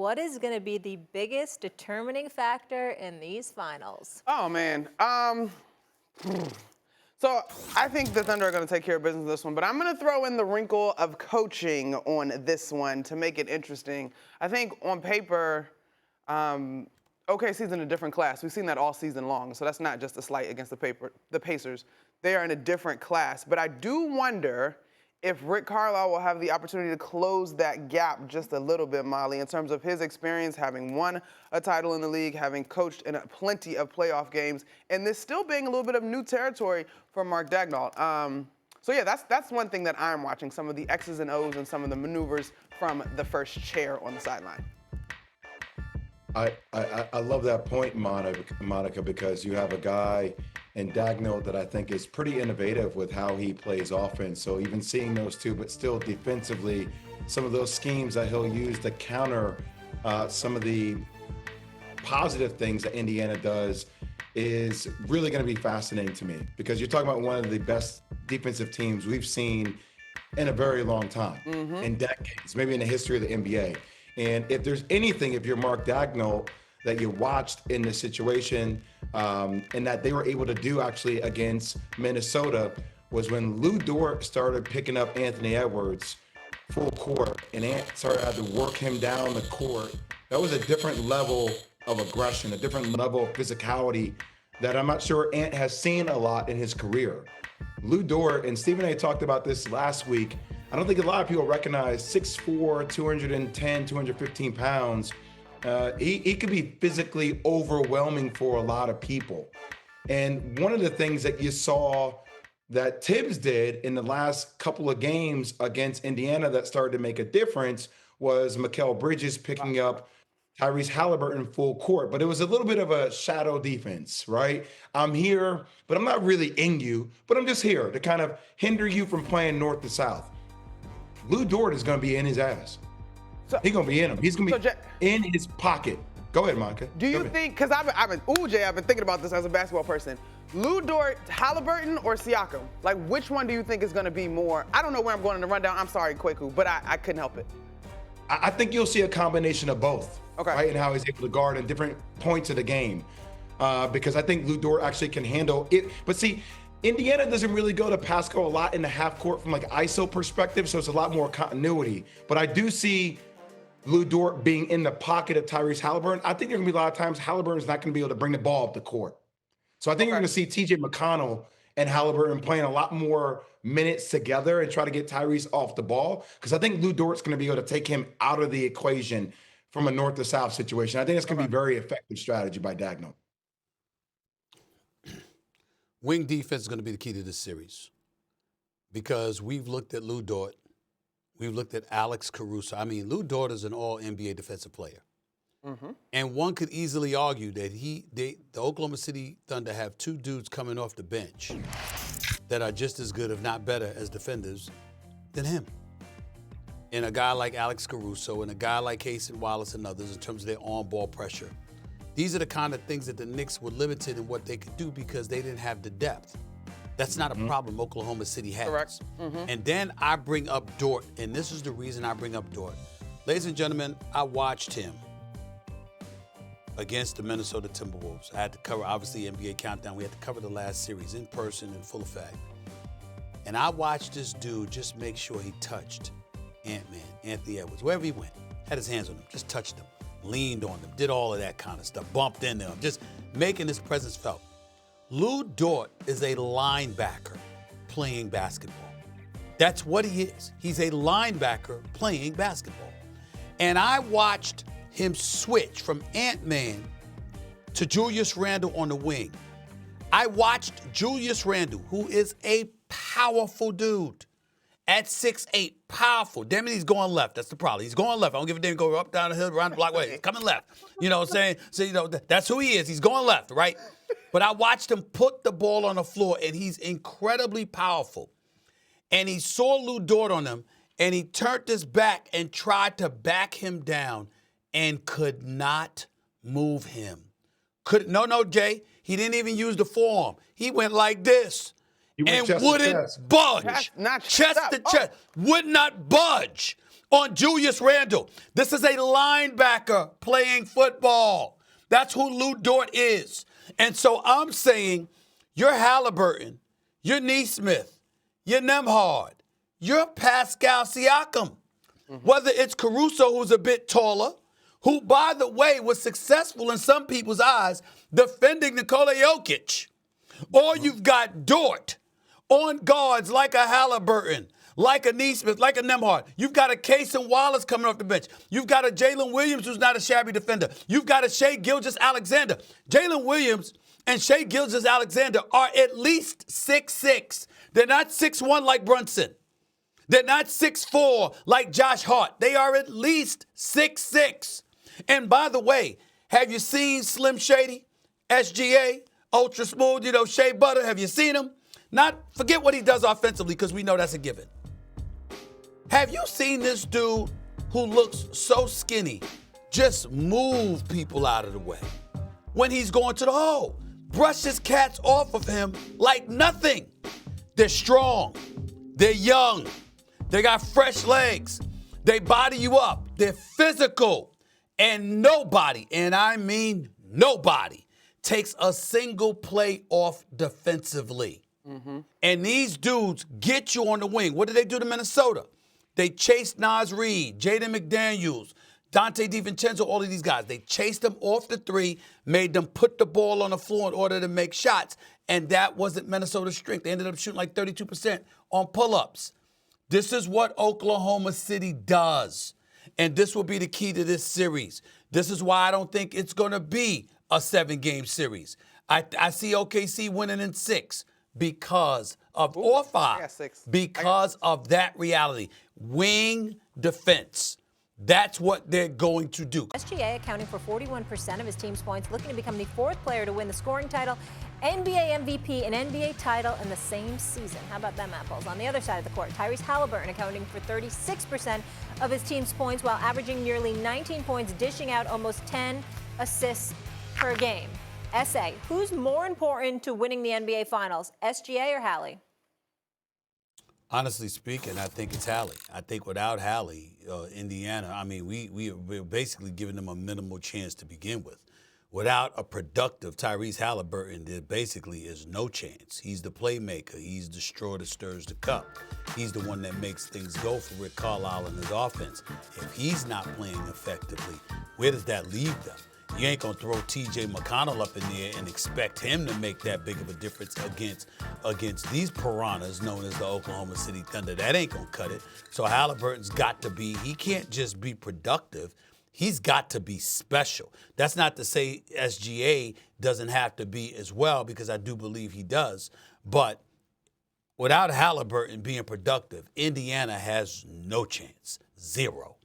what is going to be the biggest determining factor in these finals? Oh, man. So I think the Thunder are going to take care of business in this one, but I'm going to throw in the wrinkle of coaching on this one to make it interesting. I think on paper, OKC's in a different class. We've seen that all season long, so that's not just a slight against the Pacers. They are in a different class, but I do wonder if Rick Carlisle will have the opportunity to close that gap just a little bit, Molly, in terms of his experience having won a title in the league, having coached in plenty of playoff games, and this still being a little bit of new territory for Mark Daigneault. So yeah, that's one thing that I'm watching, some of the X's and O's and some of the maneuvers from the first chair on the sideline. I love that point, Monica, because you have a guy in Daigneault that I think is pretty innovative with how he plays offense. So even seeing those two, but still defensively, some of those schemes that he'll use to counter some of the positive things that Indiana does is really going to be fascinating to me, because you're talking about one of the best defensive teams we've seen in a very long time, in decades, maybe in the history of the NBA. And if there's anything, if you're Mark Daigneault, that you watched in this situation and that they were able to do actually against Minnesota, was when Lou Dort started picking up Anthony Edwards full court and Ant started to work him down the court. That was a different level of aggression, a different level of physicality that I'm not sure Ant has seen a lot in his career. Lou Dort, and Stephen A. talked about this last week, I don't think a lot of people recognize 6'4", 210, 215 pounds. He could be physically overwhelming for a lot of people. And one of the things that you saw that Tibbs did in the last couple of games against Indiana that started to make a difference was Mikal Bridges picking up Tyrese Haliburton full court. But it was a little bit of a shadow defense, right? I'm here, but I'm not really in you, but I'm just here to kind of hinder you from playing north to south. Lou Dort is going to be in his ass. He's going to be in him. He's going to be in his pocket. Go ahead, Monica. Do you think, because I've been thinking about this as a basketball person. Lou Dort, Haliburton, or Siakam? Like, which one do you think is going to be more? I don't know where I'm going in the rundown. I'm sorry, Kwaku, but I couldn't help it. I think you'll see a combination of both. Okay. Right, and how he's able to guard at different points of the game. Because I think Lou Dort actually can handle it. But see, Indiana doesn't really go to Pascal a lot in the half court from like ISO perspective, so it's a lot more continuity. But I do see Lou Dort being in the pocket of Tyrese Haliburton. I think there are going to be a lot of times Haliburton's not going to be able to bring the ball up the court. So I think you're going to see TJ McConnell and Haliburton playing a lot more minutes together and try to get Tyrese off the ball, because I think Lou Dort's going to be able to take him out of the equation from a north to south situation. I think it's going to be a very effective strategy by Daigneault. Wing defense is going to be the key to this series, because we've looked at Lou Dort. We've looked at Alex Caruso. I mean, Lou Dort is an all-NBA defensive player. And one could easily argue that the Oklahoma City Thunder have two dudes coming off the bench that are just as good, if not better, as defenders than him. And a guy like Alex Caruso and a guy like Cason Wallace and others in terms of their on-ball pressure. These are the kind of things that the Knicks were limited in what they could do because they didn't have the depth. That's not a problem Oklahoma City has. Correct. And then I bring up Dort, and this is the reason I bring up Dort. Ladies and gentlemen, I watched him against the Minnesota Timberwolves. I had to cover, obviously, NBA Countdown. We had to cover the last series in person in full effect. And I watched this dude just make sure he touched Ant-Man, Anthony Edwards, wherever he went, had his hands on him, just touched him, leaned on them, did all of that kind of stuff, bumped into him, just making his presence felt. Lou Dort is a linebacker playing basketball. That's what he is. He's a linebacker playing basketball. And I watched him switch from Ant-Man to Julius Randle on the wing. I watched Julius Randle, who is a powerful dude, at 6'8", powerful. Damn it, he's going left. That's the problem. He's going left. I don't give a damn. Go up, down the hill, around the block. Wait, he's coming left. You know what I'm saying? So, you know, that's who he is. He's going left, right? But I watched him put the ball on the floor, and he's incredibly powerful. And he saw Lou Dort on him, and he turned his back and tried to back him down and could not move him. No, Jay. He didn't even use the forearm. He went like this. And wouldn't budge. Not chest to chest. Would not budge on Julius Randle. This is a linebacker playing football. That's who Lou Dort is. And so I'm saying you're Haliburton, you're Neesmith, you're Nemhard, you're Pascal Siakam. Whether it's Caruso, who's a bit taller, who, by the way, was successful in some people's eyes defending Nikola Jokic, or you've got Dort on guards like a Haliburton, like a Neesmith, like a Nemhard. You've got a Cason Wallace coming off the bench. You've got a Jalen Williams who's not a shabby defender. You've got a Shai Gilgeous-Alexander. Jalen Williams and Shai Gilgeous-Alexander are at least 6'6". They're not 6'1" like Brunson. They're not 6'4" like Josh Hart. They are at least 6'6". And by the way, have you seen Slim Shady, SGA, Ultra Smooth, Shea Butter? Have you seen him? Forget what he does offensively because we know that's a given. Have you seen this dude who looks so skinny just move people out of the way when he's going to the hole? Brush his cats off of him like nothing. They're strong. They're young. They got fresh legs. They body you up. They're physical. And nobody, and I mean nobody, takes a single play off defensively. And these dudes get you on the wing. What did they do to Minnesota? They chased Naz Reid, Jaden McDaniels, Dante DiVincenzo, all of these guys. They chased them off the three, made them put the ball on the floor in order to make shots, and that wasn't Minnesota's strength. They ended up shooting like 32% on pull-ups. This is what Oklahoma City does, and this will be the key to this series. This is why I don't think it's going to be a 7-game series. I see OKC winning in 6 because of, or 5, because of that reality. Wing defense. That's what they're going to do. SGA accounting for 41% of his team's points, looking to become the 4th player to win the scoring title, NBA MVP, and NBA title in the same season. How about them apples? On the other side of the court, Tyrese Haliburton accounting for 36% of his team's points while averaging nearly 19 points, dishing out almost 10 assists per game. SA, who's more important to winning the NBA Finals, SGA or Hallie? Honestly speaking, I think it's Hallie. I think without Hallie, Indiana, I mean, we're basically giving them a minimal chance to begin with. Without a productive Tyrese Haliburton, there basically is no chance. He's the playmaker. He's the straw that stirs the cup. He's the one that makes things go for Rick Carlisle and his offense. If he's not playing effectively, where does that leave them? You ain't gonna throw T.J. McConnell up in there and expect him to make that big of a difference against these piranhas known as the Oklahoma City Thunder. That ain't gonna cut it. So Haliburton's got to be, he can't just be productive, he's got to be special. That's not to say SGA doesn't have to be as well, because I do believe he does. But without Haliburton being productive, Indiana has no chance. Zero.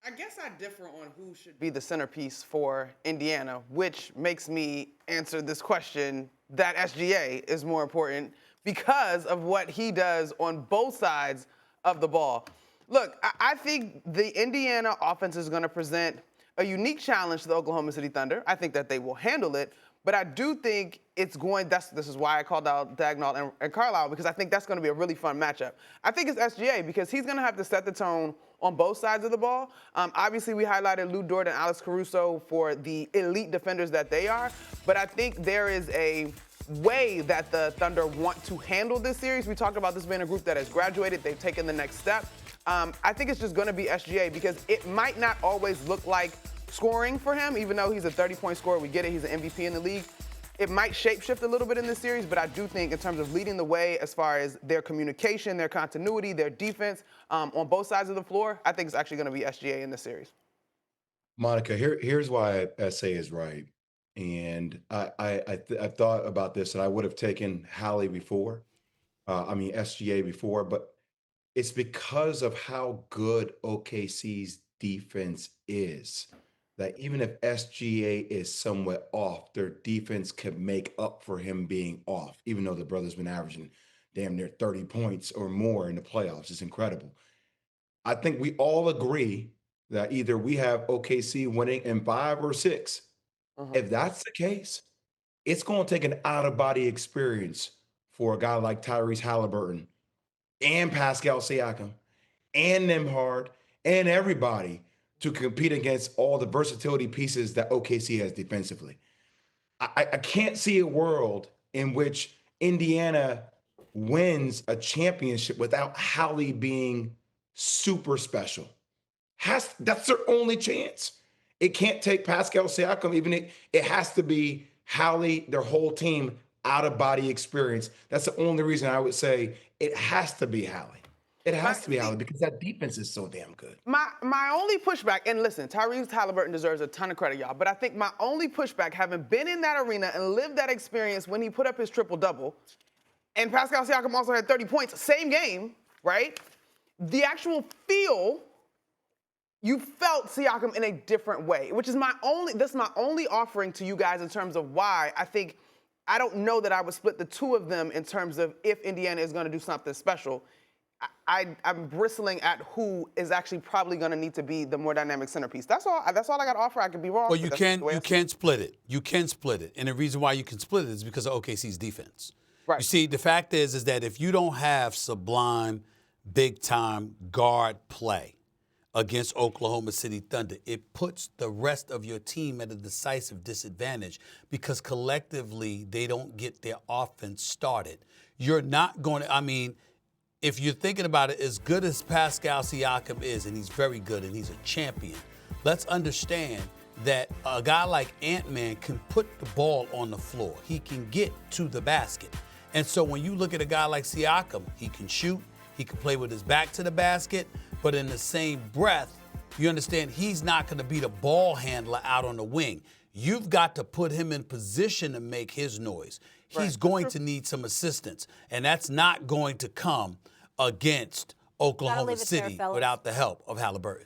I guess I differ on who should be the centerpiece for Indiana, which makes me answer this question that SGA is more important because of what he does on both sides of the ball. Look, I think the Indiana offense is going to present a unique challenge to the Oklahoma City Thunder. I think that they will handle it, but I do think it's going, this is why I called out Dagnall and Carlisle, because I think that's going to be a really fun matchup. I think it's SGA because he's going to have to set the tone on both sides of the ball. Obviously, we highlighted Lou Dort and Alex Caruso for the elite defenders that they are, but I think there is a way that the Thunder want to handle this series. We talked about this being a group that has graduated. They've taken the next step. I think it's just going to be SGA because it might not always look like scoring for him, even though he's a 30-point scorer. We get it. He's an MVP in the league. It might shapeshift a little bit in this series, but I do think in terms of leading the way as far as their communication, their continuity, their defense on both sides of the floor, I think it's actually going to be SGA in this series. Monica, here's why SA is right. And I've thought about this, and I would have taken Hallie before, SGA before, but it's because of how good OKC's defense is. That even if SGA is somewhat off, their defense could make up for him being off, even though the brother's been averaging damn near 30 points or more in the playoffs. It's incredible. I think we all agree that either we have OKC winning in 5 or 6. If that's the case, it's going to take an out-of-body experience for a guy like Tyrese Haliburton and Pascal Siakam and Nembhard and everybody to compete against all the versatility pieces that OKC has defensively. I can't see a world in which Indiana wins a championship without Hallie being super special. That's their only chance. It can't take Pascal Siakam, it has to be Hallie, their whole team, out-of-body experience. That's the only reason I would say it has to be Hallie. It has to be Hallie because that defense is so damn good. My only pushback, and listen, Tyrese Haliburton deserves a ton of credit, y'all, but I think my only pushback, having been in that arena and lived that experience when he put up his triple-double, and Pascal Siakam also had 30 points, same game, right? The actual feel, you felt Siakam in a different way, which is my only offering to you guys in terms of why I don't know that I would split the two of them in terms of if Indiana is going to do something special. I'm bristling at who is actually probably going to need to be the more dynamic centerpiece. That's all I got to offer. I could be wrong. Well, you can split it. You can split it. And the reason why you can split it is because of OKC's defense. Right. You see, the fact is that if you don't have sublime, big-time guard play against Oklahoma City Thunder, it puts the rest of your team at a decisive disadvantage because collectively they don't get their offense started. You're not going to, if you're thinking about it, as good as Pascal Siakam is, and he's very good and he's a champion, let's understand that a guy like Ant-Man can put the ball on the floor. He can get to the basket. And so when you look at a guy like Siakam, he can shoot, he can play with his back to the basket, but in the same breath, you understand he's not going to be the ball handler out on the wing. You've got to put him in position to make his noise. He's going to need some assistance, and that's not going to come against Oklahoma City without the help of Haliburton.